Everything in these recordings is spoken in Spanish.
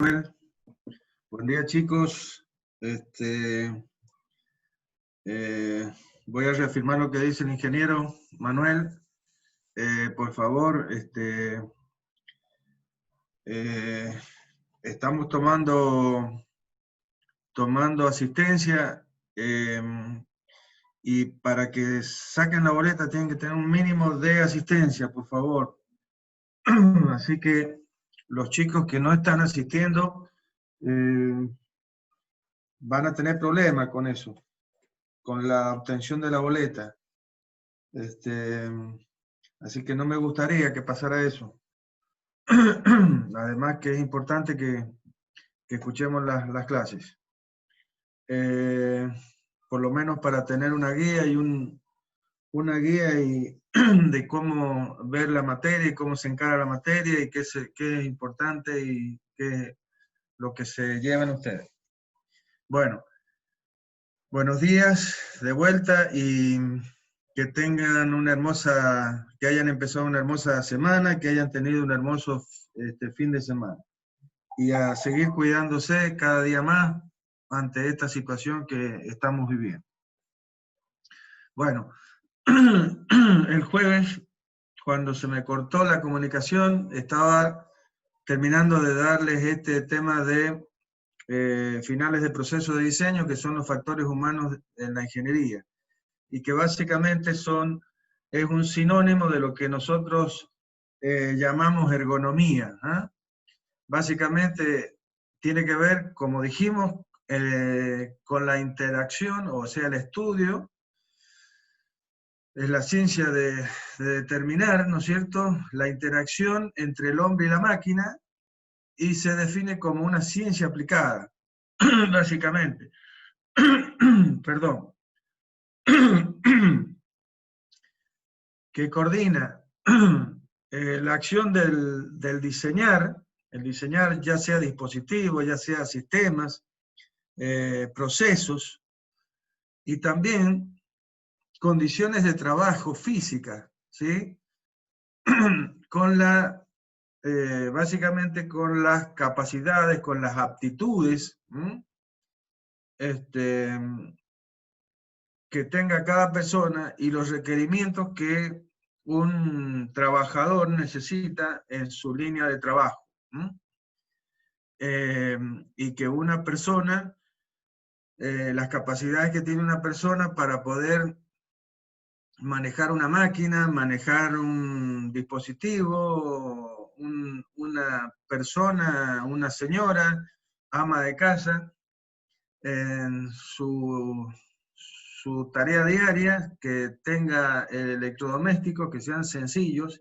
Buen día, chicos. Voy a reafirmar lo que dice el ingeniero Manuel. Por favor, estamos tomando asistencia y para que saquen la boleta tienen que tener un mínimo de asistencia, por favor. Así que los chicos que no están asistiendo van a tener problemas con eso, con la obtención de la boleta. Así que no me gustaría que pasara eso. Además que es importante que escuchemos las clases. Por lo menos para tener una guía de cómo ver la materia y cómo se encara la materia y qué es importante y qué es lo que se llevan ustedes. Bueno, buenos días de vuelta y que tengan que hayan empezado una hermosa semana, que hayan tenido un hermoso fin de semana. Y a seguir cuidándose cada día más ante esta situación que estamos viviendo. Bueno, el jueves, cuando se me cortó la comunicación, estaba terminando de darles este tema de finales de proceso de diseño, que son los factores humanos en la ingeniería, y que básicamente es un sinónimo de lo que nosotros llamamos ergonomía. Básicamente tiene que ver, como dijimos, con la interacción, o sea, el estudio. Es la ciencia de determinar, ¿no es cierto?, la interacción entre el hombre y la máquina, y se define como una ciencia aplicada, básicamente. Perdón. Que coordina la acción del diseñar, el diseñar ya sea dispositivos, ya sea sistemas, procesos, y también condiciones de trabajo físicas, ¿sí? Básicamente con las capacidades, con las aptitudes que tenga cada persona y los requerimientos que un trabajador necesita en su línea de trabajo. Y que una persona, las capacidades que tiene una persona para poder manejar una máquina, manejar un dispositivo, una persona, una señora, ama de casa, en su tarea diaria, que tenga electrodomésticos que sean sencillos,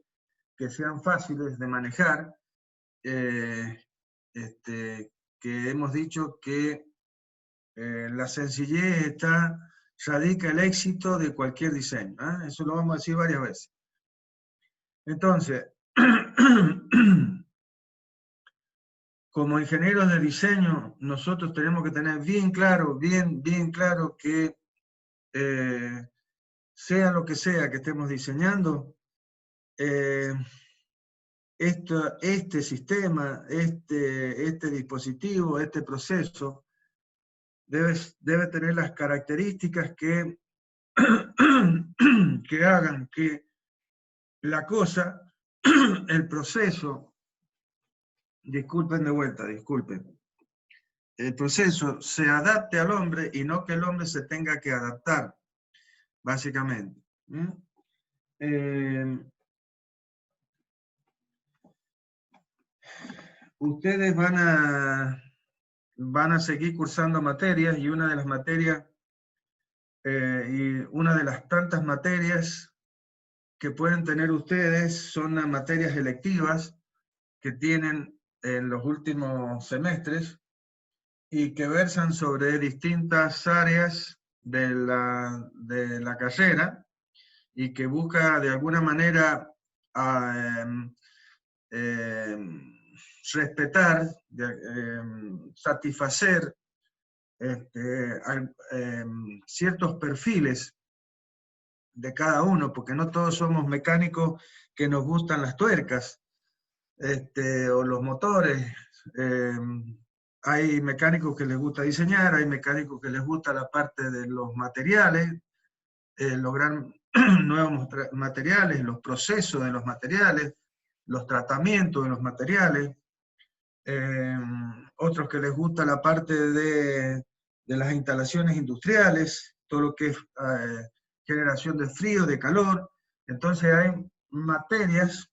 que sean fáciles de manejar, que hemos dicho que la sencillez radica el éxito de cualquier diseño. Eso lo vamos a decir varias veces. Entonces, como ingenieros de diseño, nosotros tenemos que tener bien claro que sea lo que sea que estemos diseñando, este sistema, este dispositivo, este proceso, debe tener las características que hagan que la cosa, el proceso, disculpen, el proceso se adapte al hombre y no que el hombre se tenga que adaptar, básicamente. Ustedes van a seguir cursando materias, y una de las materias, y una de las tantas materias que pueden tener ustedes son las materias electivas que tienen en los últimos semestres y que versan sobre distintas áreas de la carrera y que busca de alguna manera respetar, satisfacer ciertos perfiles de cada uno, porque no todos somos mecánicos que nos gustan las tuercas o los motores, hay mecánicos que les gusta diseñar, hay mecánicos que les gusta la parte de los materiales, lograr nuevos materiales, los procesos de los materiales, los tratamientos de los materiales. Otros que les gusta la parte de las instalaciones industriales, todo lo que es generación de frío, de calor. Entonces hay materias,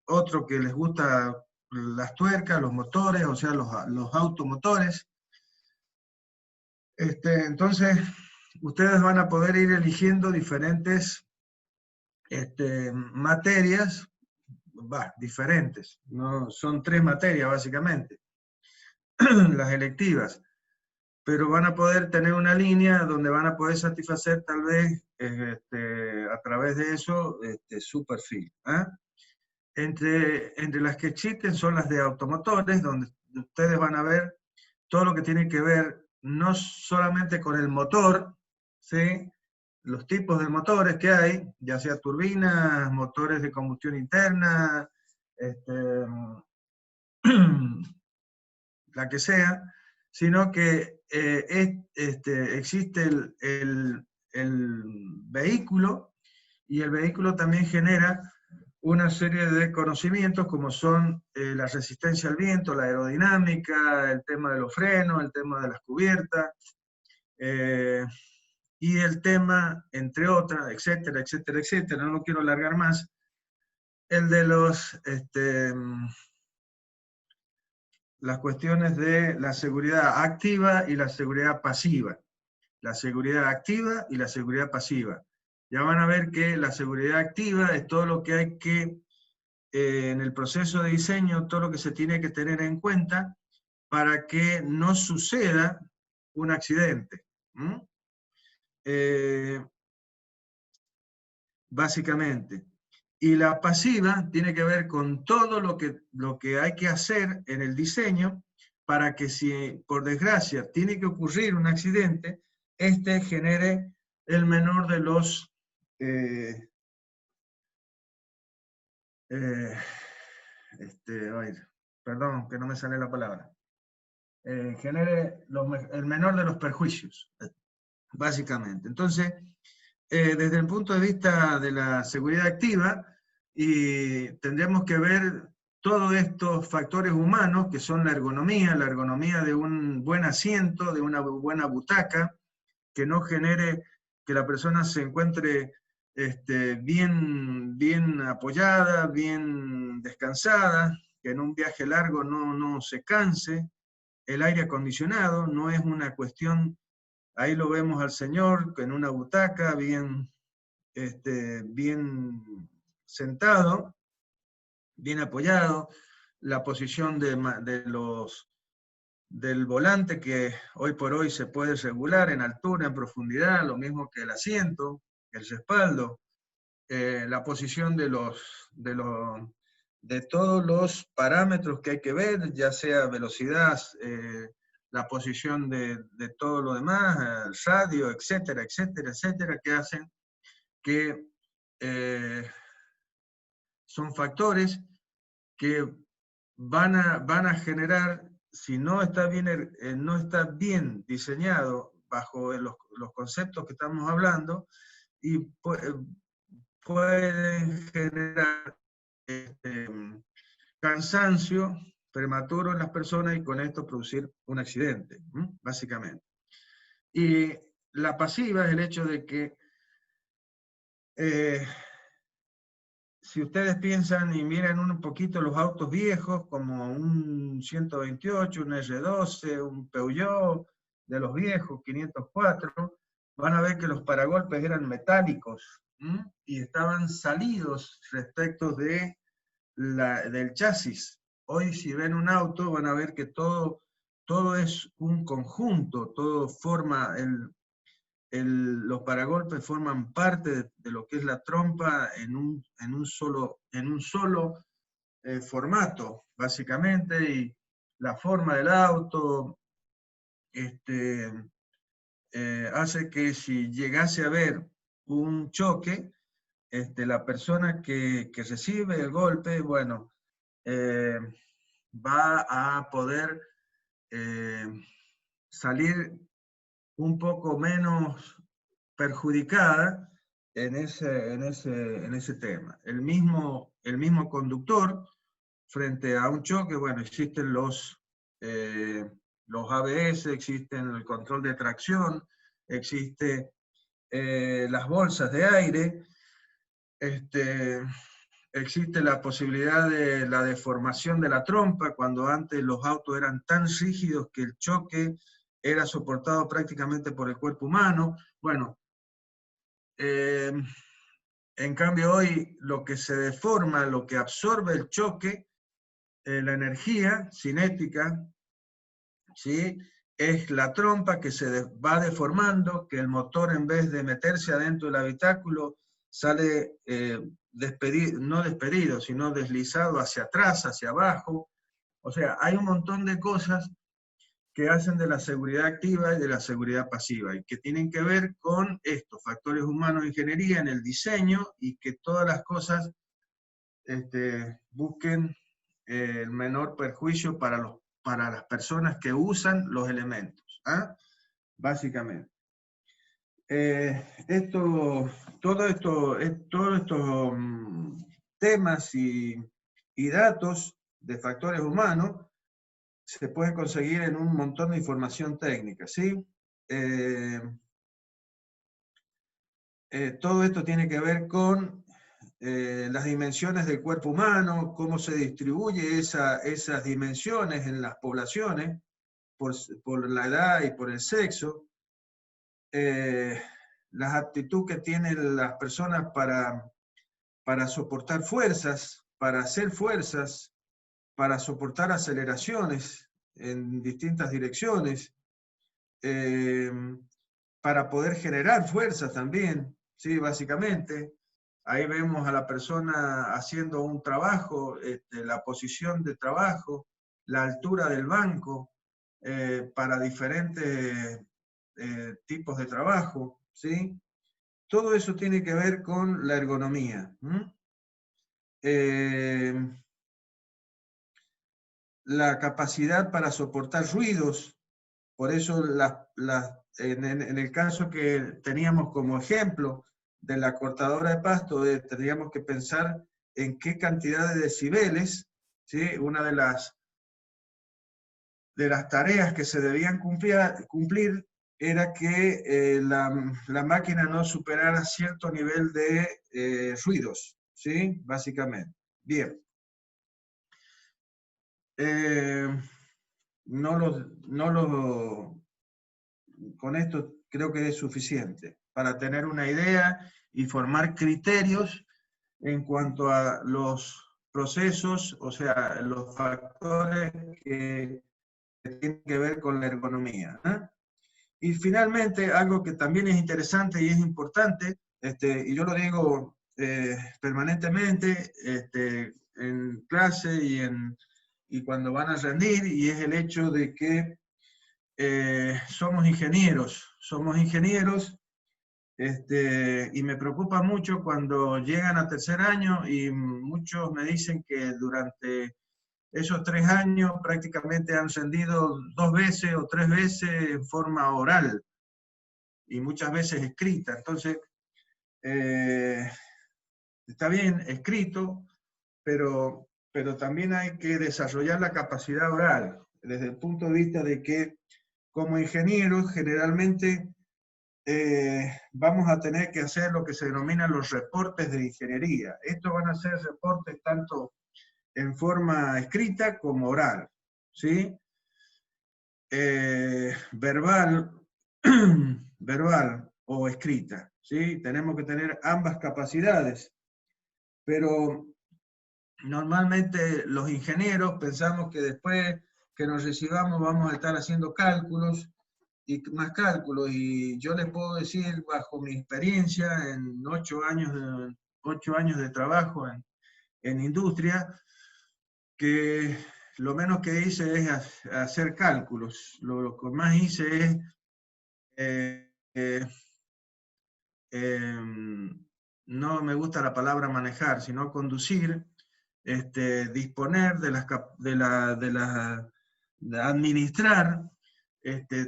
otro que les gusta las tuercas, los motores, o sea, los automotores. Entonces, ustedes van a poder ir eligiendo diferentes materias, diferentes, no, son 3 materias básicamente, las electivas, pero van a poder tener una línea donde van a poder satisfacer tal vez a través de eso su perfil. Entre las que existen son las de automotores, donde ustedes van a ver todo lo que tiene que ver no solamente con el motor, ¿sí? Los tipos de motores que hay, ya sea turbinas, motores de combustión interna, la que sea, sino que existe el vehículo, y el vehículo también genera una serie de conocimientos como son la resistencia al viento, la aerodinámica, el tema de los frenos, el tema de las cubiertas, y el tema, entre otras, etcétera, etcétera, etcétera, no lo quiero alargar más, el de las cuestiones de la seguridad activa y la seguridad pasiva. La seguridad activa y la seguridad pasiva. Ya van a ver que la seguridad activa es todo lo que hay que, en el proceso de diseño, todo lo que se tiene que tener en cuenta para que no suceda un accidente. Básicamente. Y la pasiva tiene que ver con todo lo que hay que hacer en el diseño para que si por desgracia tiene que ocurrir un accidente, genere el menor de los perdón, que no me sale la palabra, genere el menor de los perjuicios, básicamente. Entonces, desde el punto de vista de la seguridad activa, y tendríamos que ver todos estos factores humanos, que son la ergonomía de un buen asiento, de una buena butaca, que no genere que la persona se encuentre bien apoyada, bien descansada, que en un viaje largo no se canse. El aire acondicionado no es una cuestión, ahí lo vemos al señor en una butaca, bien sentado, bien apoyado, la posición del volante, que hoy por hoy se puede regular en altura, en profundidad, lo mismo que el asiento, el respaldo, la posición de todos los parámetros que hay que ver, ya sea velocidad, la posición de todo lo demás, el radio, etcétera, etcétera, etcétera, que hacen que son factores que van a generar, si no está bien diseñado bajo los conceptos que estamos hablando, y pueden generar cansancio prematuro en las personas y con esto producir un accidente, básicamente. Y la pasiva es el hecho de que si ustedes piensan y miran un poquito los autos viejos, como un 128, un R12, un Peugeot de los viejos, 504, van a ver que los paragolpes eran metálicos y estaban salidos respecto del chasis. Hoy si ven un auto van a ver que todo es un conjunto, todo forma, los paragolpes forman parte de lo que es la trompa en un solo formato, básicamente, y la forma del auto hace que si llegase a haber un choque, la persona que recibe el golpe, bueno, va a poder salir un poco menos perjudicada en ese tema. El mismo conductor, frente a un choque, bueno, existen los ABS, existen el control de tracción, existe las bolsas de aire, existe la posibilidad de la deformación de la trompa, cuando antes los autos eran tan rígidos que el choque era soportado prácticamente por el cuerpo humano. Bueno, en cambio hoy lo que se deforma, lo que absorbe el choque, la energía cinética, ¿sí?, es la trompa que se va deformando, que el motor, en vez de meterse adentro del habitáculo, sale no despedido, sino deslizado hacia atrás, hacia abajo. O sea, hay un montón de cosas que hacen de la seguridad activa y de la seguridad pasiva, y que tienen que ver con estos factores humanos de ingeniería en el diseño, y que todas las cosas busquen el menor perjuicio para las personas que usan los elementos, ¿ah? Básicamente. Todos estos temas y datos de factores humanos se pueden conseguir en un montón de información técnica, ¿sí? Todo esto tiene que ver con las dimensiones del cuerpo humano, cómo se distribuye esas dimensiones en las poblaciones, por la edad y por el sexo, las aptitudes que tienen las personas para soportar fuerzas, para hacer fuerzas, para soportar aceleraciones en distintas direcciones, para poder generar fuerzas también, ¿sí? Básicamente. Ahí vemos a la persona haciendo un trabajo, la posición de trabajo, la altura del banco, para diferentes tipos de trabajo, ¿sí? Todo eso tiene que ver con la ergonomía. La capacidad para soportar ruidos, por eso en el caso que teníamos como ejemplo de la cortadora de pasto, tendríamos que pensar en qué cantidad de decibeles, ¿sí? Una de las tareas que se debían cumplir era que la máquina no superara cierto nivel de ruidos, ¿sí? Básicamente. Bien. Con esto creo que es suficiente para tener una idea y formar criterios en cuanto a los procesos, o sea, los factores que tienen que ver con la ergonomía, ¿eh? Y finalmente, algo que también es interesante y es importante, y yo lo digo permanentemente en clase y cuando van a rendir, y es el hecho de que somos ingenieros, y me preocupa mucho cuando llegan a tercer año y muchos me dicen que durante esos 3 años prácticamente han rendido 2 veces o 3 veces en forma oral y muchas veces escrita. Entonces, está bien escrito, pero también hay que desarrollar la capacidad oral, desde el punto de vista de que como ingenieros generalmente vamos a tener que hacer lo que se denominan los reportes de ingeniería. Estos van a ser reportes tanto en forma escrita como oral, ¿sí? Verbal o escrita, ¿sí? Tenemos que tener ambas capacidades, pero normalmente los ingenieros pensamos que después que nos recibamos vamos a estar haciendo cálculos y más cálculos, y yo les puedo decir, bajo mi experiencia en 8 años de trabajo en industria, que lo menos que hice es hacer cálculos. Lo que más hice es no me gusta la palabra manejar, sino conducir disponer de administrar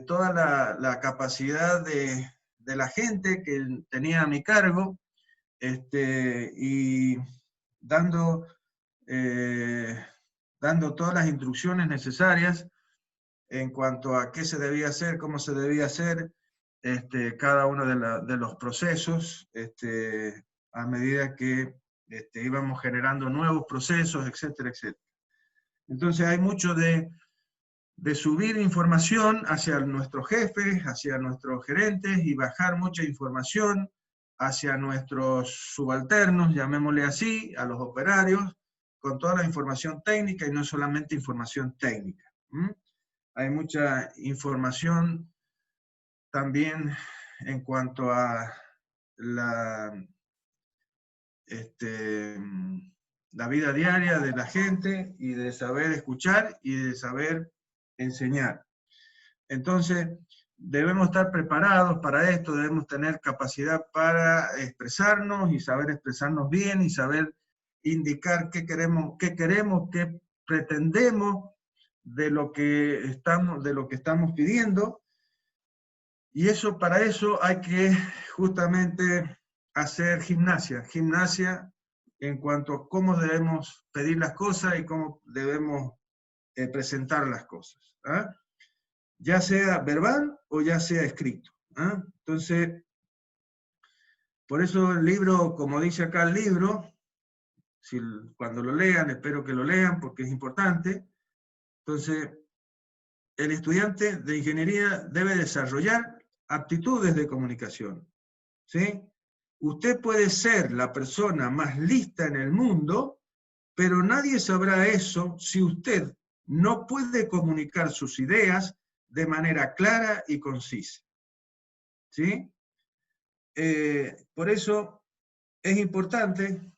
toda la capacidad de la gente que tenía a mi cargo, y dando todas las instrucciones necesarias en cuanto a qué se debía hacer, cómo se debía hacer, cada uno de los procesos, a medida que íbamos generando nuevos procesos, etcétera, etcétera. Entonces hay mucho de subir información hacia nuestros jefes, hacia nuestros gerentes, y bajar mucha información hacia nuestros subalternos, llamémosle así, a los operarios, con toda la información técnica y no solamente información técnica. Hay mucha información también en cuanto a la vida diaria de la gente, y de saber escuchar y de saber enseñar. Entonces, debemos estar preparados para esto, debemos tener capacidad para expresarnos y saber expresarnos bien y saber indicar qué queremos, qué pretendemos de lo que estamos pidiendo. Y para eso hay que justamente hacer gimnasia en cuanto a cómo debemos pedir las cosas y cómo debemos presentar las cosas, ¿ah? Ya sea verbal o ya sea escrito, ¿ah? Entonces, por eso el libro, como dice acá el libro, cuando lo lean, espero que lo lean porque es importante. Entonces, el estudiante de ingeniería debe desarrollar aptitudes de comunicación, ¿sí? Usted puede ser la persona más lista en el mundo, pero nadie sabrá eso si usted no puede comunicar sus ideas de manera clara y concisa, ¿sí? Por eso es importante,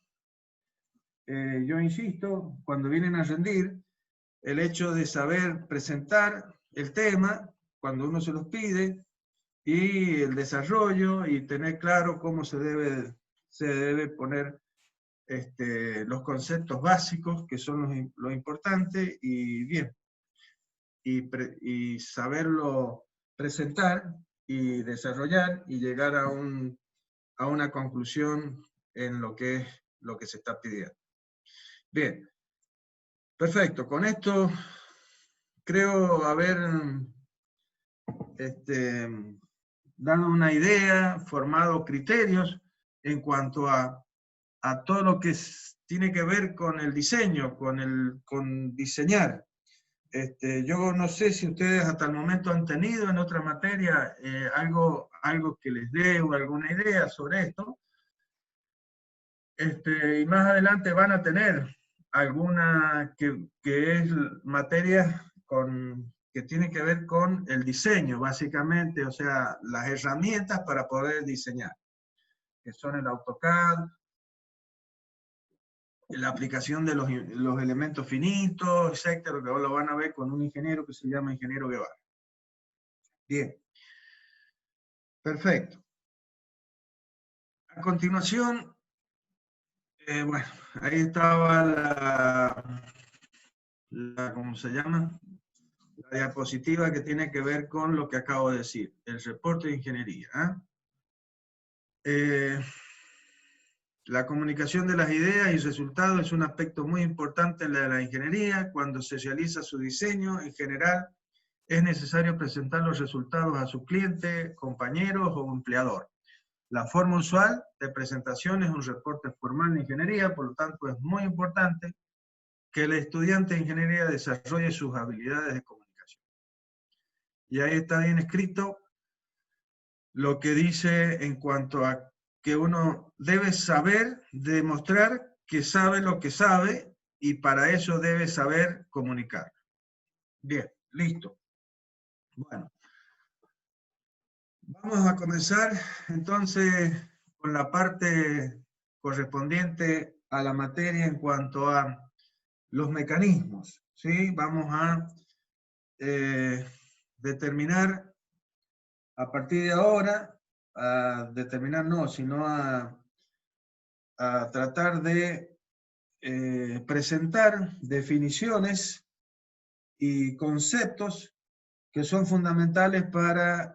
yo insisto, cuando vienen a rendir, el hecho de saber presentar el tema, cuando uno se los pide, y el desarrollo, y tener claro cómo se debe poner los conceptos básicos, que son lo importante, y bien, y saberlo presentar y desarrollar y llegar a una conclusión en lo que se está pidiendo. Bien, perfecto. Con esto creo haber dado una idea, formado criterios en cuanto a todo lo que tiene que ver con el diseño, con diseñar. Yo no sé si ustedes hasta el momento han tenido en otra materia algo que les dé alguna idea sobre esto. Y más adelante van a tener alguna que es materia que tiene que ver con el diseño, básicamente, o sea, las herramientas para poder diseñar, que son el AutoCAD, la aplicación de los elementos finitos, etcétera, que lo van a ver con un ingeniero que se llama Ingeniero Guevara. Bien. Perfecto. A continuación, bueno, ahí estaba ¿cómo se llama? La diapositiva que tiene que ver con lo que acabo de decir, el reporte de ingeniería. La comunicación de las ideas y resultados es un aspecto muy importante en la ingeniería. Cuando se realiza su diseño, en general, es necesario presentar los resultados a su cliente, compañeros o empleador. La forma usual de presentación es un reporte formal de ingeniería, por lo tanto es muy importante que el estudiante de ingeniería desarrolle sus habilidades de comunicación. Y ahí está bien escrito lo que dice en cuanto a que uno debe saber demostrar que sabe lo que sabe, y para eso debe saber comunicar. Bien, listo. Bueno, vamos a comenzar entonces con la parte correspondiente a la materia en cuanto a los mecanismos, ¿sí? Vamos a determinar a partir de ahora, sino a tratar de presentar definiciones y conceptos que son fundamentales para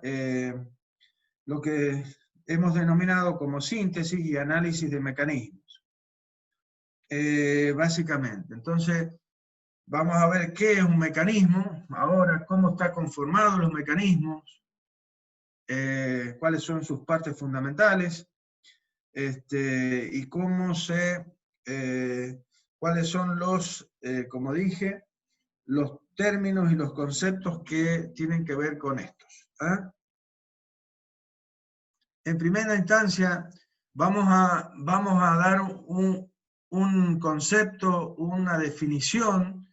lo que hemos denominado como síntesis y análisis de mecanismos. Básicamente, entonces, vamos a ver qué es un mecanismo, ahora cómo están conformados los mecanismos, cuáles son sus partes fundamentales, y cómo cuáles son los, como dije, los términos y los conceptos que tienen que ver con estos. En primera instancia, vamos a dar un concepto, una definición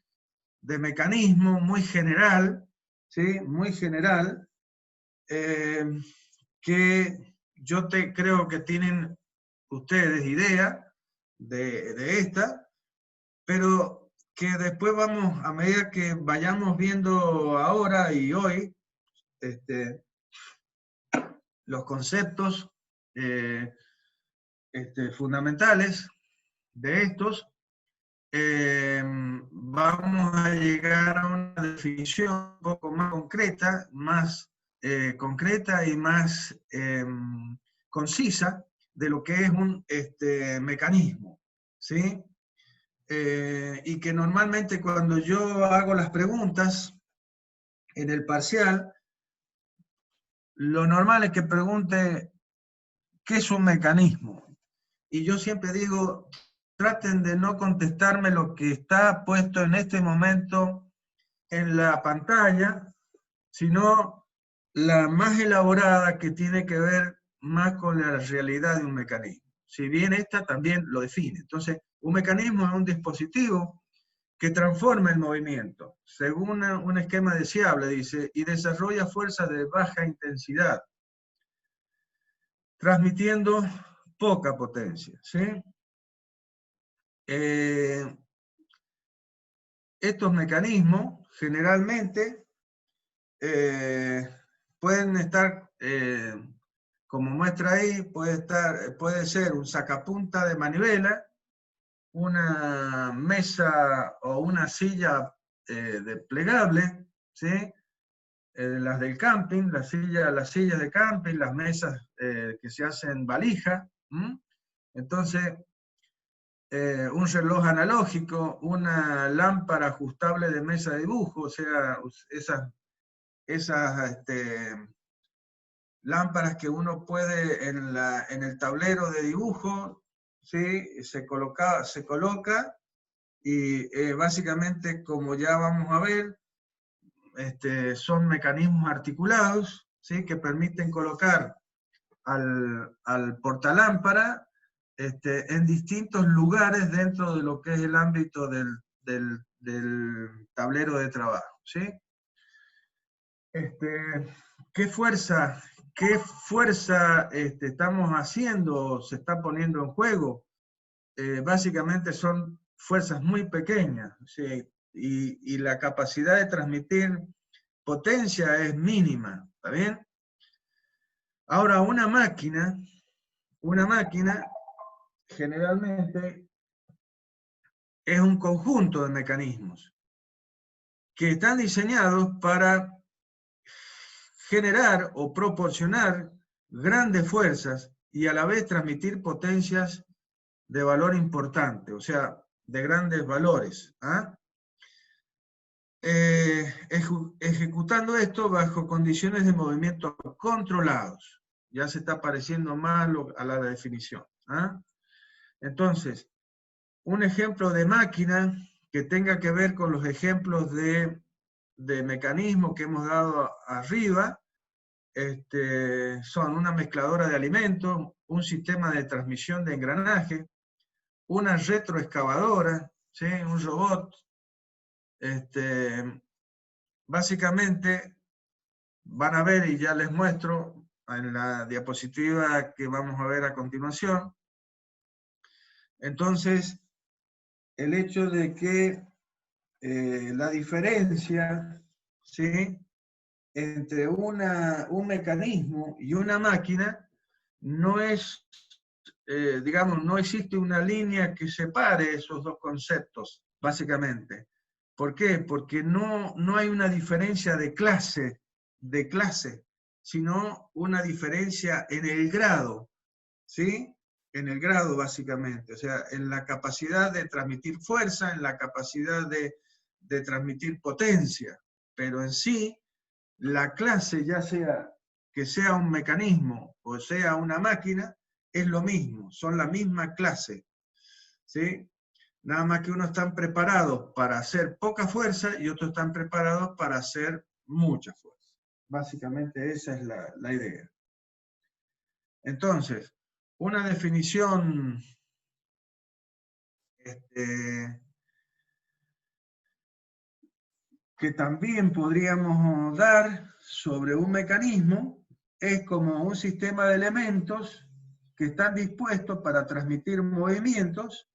de mecanismo muy general, ¿sí? Muy general, que yo creo que tienen ustedes idea de esta, pero que después vamos, a medida que vayamos viendo ahora y hoy, los conceptos fundamentales de estos, vamos a llegar a una definición un poco más concreta y más concisa de lo que es un mecanismo, ¿sí? Y que normalmente cuando yo hago las preguntas en el parcial, lo normal es que pregunte ¿qué es un mecanismo? Y yo siempre digo, traten de no contestarme lo que está puesto en este momento en la pantalla, sino la más elaborada que tiene que ver más con la realidad de un mecanismo. Si bien esta también lo define. Entonces, un mecanismo es un dispositivo que transforma el movimiento, según un esquema deseable, dice, y desarrolla fuerzas de baja intensidad, transmitiendo poca potencia, ¿sí? Estos mecanismos generalmente pueden estar, como muestra ahí, puede ser un sacapunta de manivela, una mesa o una silla desplegable, ¿sí? Las del camping, las sillas de camping, las mesas que se hacen valija. Entonces, un reloj analógico, una lámpara ajustable de mesa de dibujo, o sea, esas lámparas que uno puede en el tablero de dibujo, ¿sí? se coloca y básicamente, como ya vamos a ver, son mecanismos articulados, ¿sí? que permiten colocar al portalámpara en distintos lugares dentro de lo que es el ámbito del tablero de trabajo. ¿Sí? ¿Qué fuerza estamos haciendo, se está poniendo en juego? Básicamente son fuerzas muy pequeñas, ¿sí? y la capacidad de transmitir potencia es mínima, ¿está bien? Ahora, una máquina generalmente es un conjunto de mecanismos que están diseñados para generar o proporcionar grandes fuerzas y a la vez transmitir potencias de valor importante, o sea, de grandes valores. Ejecutando esto bajo condiciones de movimiento controlados. Ya se está pareciendo más a la definición. Entonces, un ejemplo de máquina que tenga que ver con los ejemplos de mecanismos que hemos dado arriba, son una mezcladora de alimentos, un sistema de transmisión de engranaje, una retroexcavadora, ¿sí? Un robot. Básicamente, van a ver, y ya les muestro en la diapositiva que vamos a ver a continuación. Entonces, el hecho de que la diferencia, ¿sí? entre un mecanismo y una máquina no es digamos, no existe una línea que separe esos dos conceptos, básicamente. ¿Por qué? Porque no hay una diferencia de clase, sino una diferencia en el grado, ¿sí? En el grado, básicamente. O sea, en la capacidad de transmitir fuerza, en la capacidad de transmitir potencia. Pero en sí, la clase, ya sea que sea un mecanismo o sea una máquina, es lo mismo, son la misma clase, ¿sí? Nada más que unos están preparados para hacer poca fuerza y otros están preparados para hacer mucha fuerza. Básicamente esa es la idea. Entonces, una definición que también podríamos dar sobre un mecanismo es como un sistema de elementos que están dispuestos para transmitir movimientos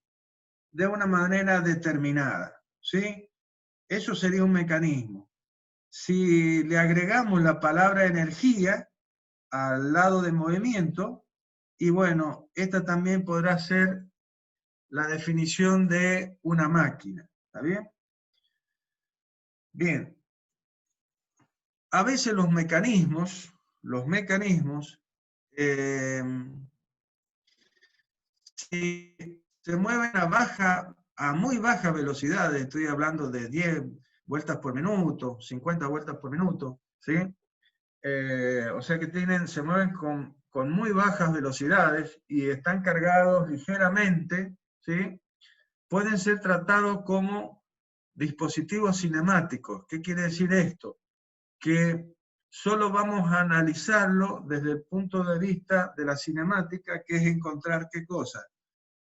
de una manera determinada, ¿sí? Eso sería un mecanismo. Si le agregamos la palabra energía al lado de movimiento, y bueno, esta también podrá ser la definición de una máquina, ¿está bien? Bien, a veces los mecanismos eh, si se mueven a muy baja velocidad, estoy hablando de 10 vueltas por minuto, 50 vueltas por minuto, ¿sí? O sea que se mueven con muy bajas velocidades y están cargados ligeramente, ¿sí? Pueden ser tratados como dispositivos cinemáticos. ¿Qué quiere decir esto? Que solo vamos a analizarlo desde el punto de vista de la cinemática, que es encontrar qué cosa,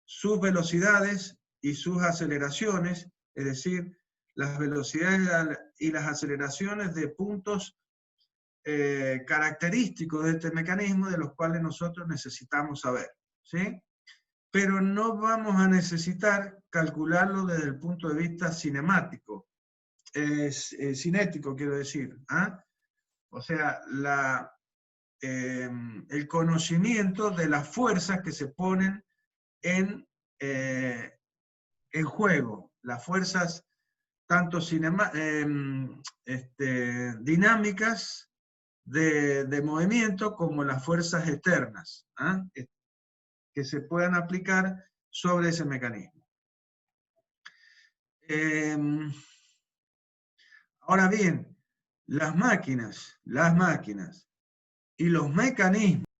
sus velocidades y sus aceleraciones, es decir, las velocidades y las aceleraciones de puntos característicos de este mecanismo de los cuales nosotros necesitamos saber, ¿sí? Pero no vamos a necesitar calcularlo desde el punto de vista cinemático, cinético quiero decir, ¿ah? O sea, el conocimiento de las fuerzas que se ponen en juego, las fuerzas tanto dinámicas de movimiento como las fuerzas externas, ¿eh? Que se puedan aplicar sobre ese mecanismo. Ahora bien, las máquinas y los mecanismos